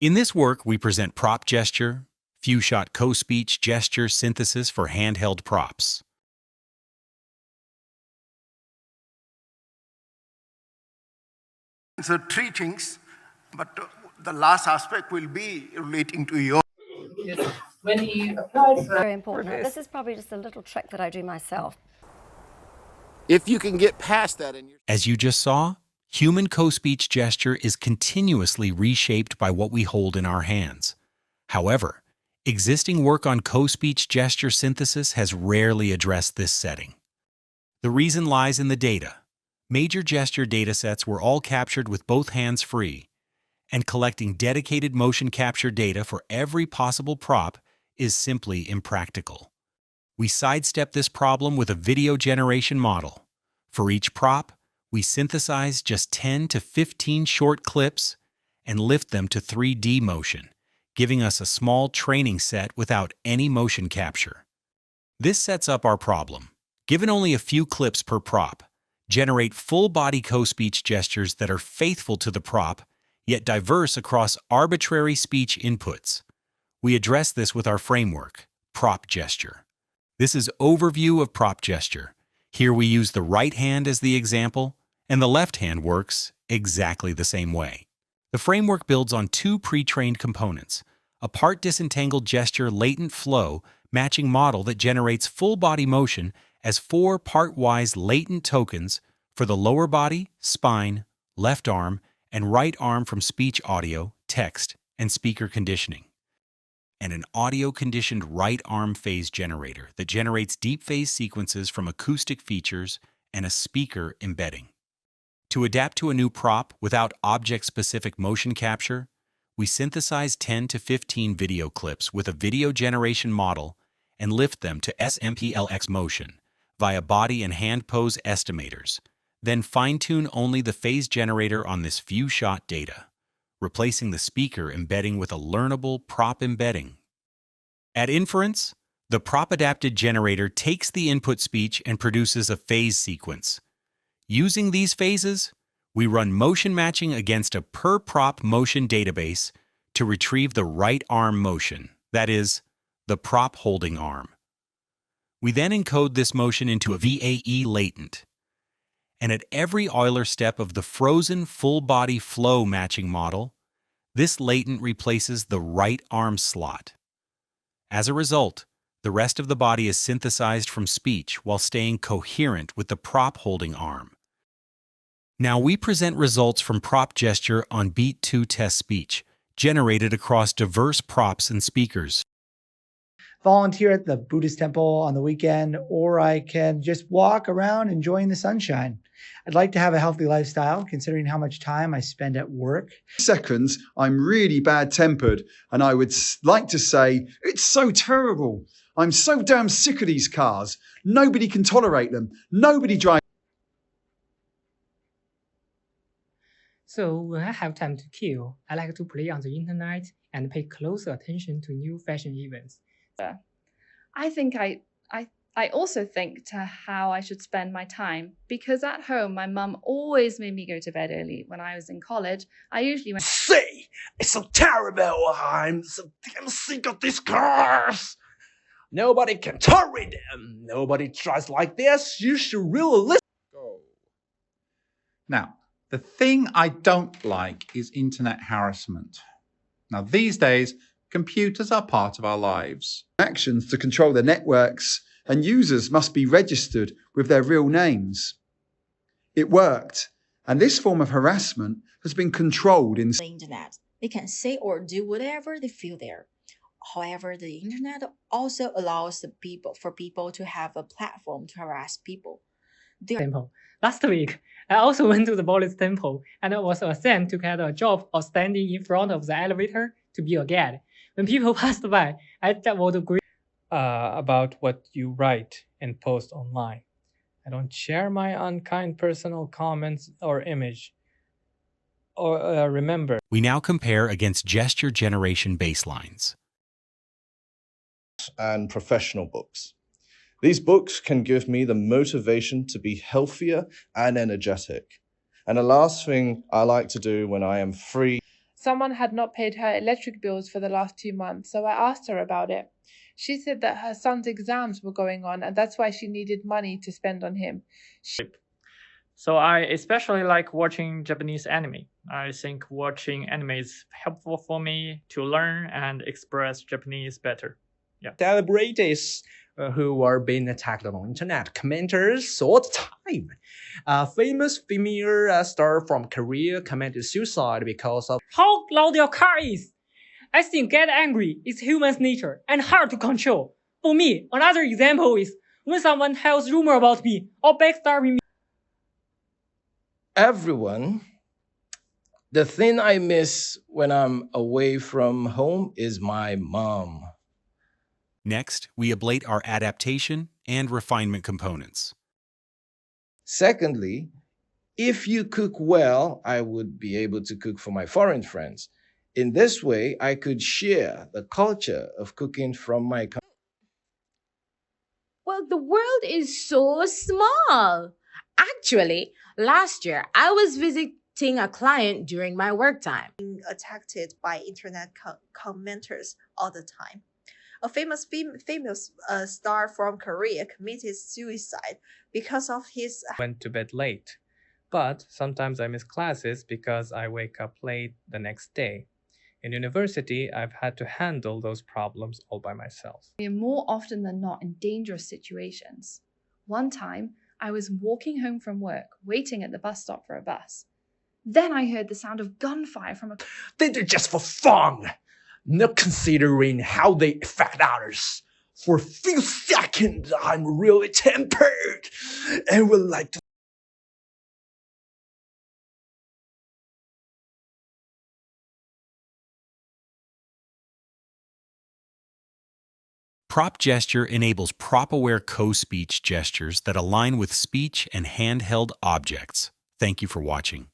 In this work, we present PropGesture, few-shot co-speech gesture synthesis for handheld props. So three things, but the last aspect will be relating to your. When you applied for Very important. This is probably just a little trick that I do myself. If you can get past that in your. As you just saw, human co-speech gesture is continuously reshaped by what we hold in our hands. However, existing work on co-speech gesture synthesis has rarely addressed this setting. The reason lies in the data. Major gesture datasets were all captured with both hands free, and collecting dedicated motion capture data for every possible prop is simply impractical. We sidestep this problem with a video generation model. For each prop, we synthesize just 10 to 15 short clips and lift them to 3D motion, giving us a small training set without any motion capture. This sets up our problem. Given only a few clips per prop, generate full-body co-speech gestures that are faithful to the prop, yet diverse across arbitrary speech inputs. We address this with our framework, PropGesture. This is overview of PropGesture. Here we use the right hand as the example, and the left hand works exactly the same way. The framework builds on two pre-trained components, a part disentangled gesture latent flow matching model that generates full-body motion as 4 part-wise latent tokens for the lower body, spine, left arm, and right arm from speech audio, text, and speaker conditioning, and an audio-conditioned right arm phase generator that generates deep phase sequences from acoustic features and a speaker embedding. To adapt to a new prop without object-specific motion capture, we synthesize 10 to 15 video clips with a video generation model and lift them to SMPLX motion via body and hand pose estimators, then fine-tune only the phase generator on this few-shot data, replacing the speaker embedding with a learnable prop embedding. At inference, the prop-adapted generator takes the input speech and produces a phase sequence. Using these phases, we run motion matching against a per-prop motion database to retrieve the right arm motion, that is, the prop holding arm. We then encode this motion into a VAE latent. And at every Euler step of the frozen full-body flow matching model, this latent replaces the right arm slot. As a result, the rest of the body is synthesized from speech while staying coherent with the prop holding arm. Now we present results from PropGesture on Beat 2 test speech, generated across diverse props and speakers. volunteer at the Buddhist temple on the weekend, or I can just walk around enjoying the sunshine. I'd like to have a healthy lifestyle, considering how much time I spend at work. Seconds, I'm really bad-tempered, and I would like to say, it's so terrible. I'm so damn sick of these cars. Nobody can tolerate them. Nobody drives. So when I have time to kill, I like to play on the internet and pay close attention to new fashion events. I also think to how I should spend my time, because at home my mum always made me go to bed early. When I was in college, I usually went. See, it's so terrible. I'm so damn sick of these cars. Nobody can tolerate them. Nobody drives like this. You should really listen. Now, the thing I don't like is internet harassment. Now, these days, computers are part of our lives. Actions to control the networks, and users must be registered with their real names. It worked, and this form of harassment has been controlled in the internet. They can say or do whatever they feel there. However, the internet also allows people to have a platform to harass people. Temple. Last week, I also went to the Buddhist temple and I was assigned to get a job of standing in front of the elevator to be a guide. When people passed by, I would agree about what you write and post online. I don't share my unkind personal comments or image. Or remember. We now compare against gesture generation baselines. And professional books. These books can give me the motivation to be healthier and energetic. And the last thing I like to do when I am free. Someone had not paid her electric bills for the last 2 months, so I asked her about it. She said that her son's exams were going on and that's why she needed money to spend on him. So I especially like watching Japanese anime. I think watching anime is helpful for me to learn and express Japanese better. Yeah. Celebrities who are being attacked on internet commenters all the time. A famous female star from Korea committed suicide because of How loud your car is! I think get angry is human's nature and hard to control. For me, another example is when someone tells rumor about me or backstabbing me. Everyone, the thing I miss when I'm away from home is my mom. Next, we ablate our adaptation and refinement components. Secondly, if you cook well, I would be able to cook for my foreign friends. In this way, I could share the culture of cooking from my country. Well, the world is so small. Actually, last year I was visiting a client during my work time. Being attacked by internet commenters all the time. A famous female star from Korea committed suicide because of his... Went to bed late, but sometimes I miss classes because I wake up late the next day. In university, I've had to handle those problems all by myself. We are more often than not in dangerous situations. One time, I was walking home from work, waiting at the bus stop for a bus. Then I heard the sound of gunfire from a... They're just for fun, not considering how they affect others. For a few seconds, I'm really tempered and would like to... PropGesture enables prop-aware co-speech gestures that align with speech and handheld objects. Thank you for watching.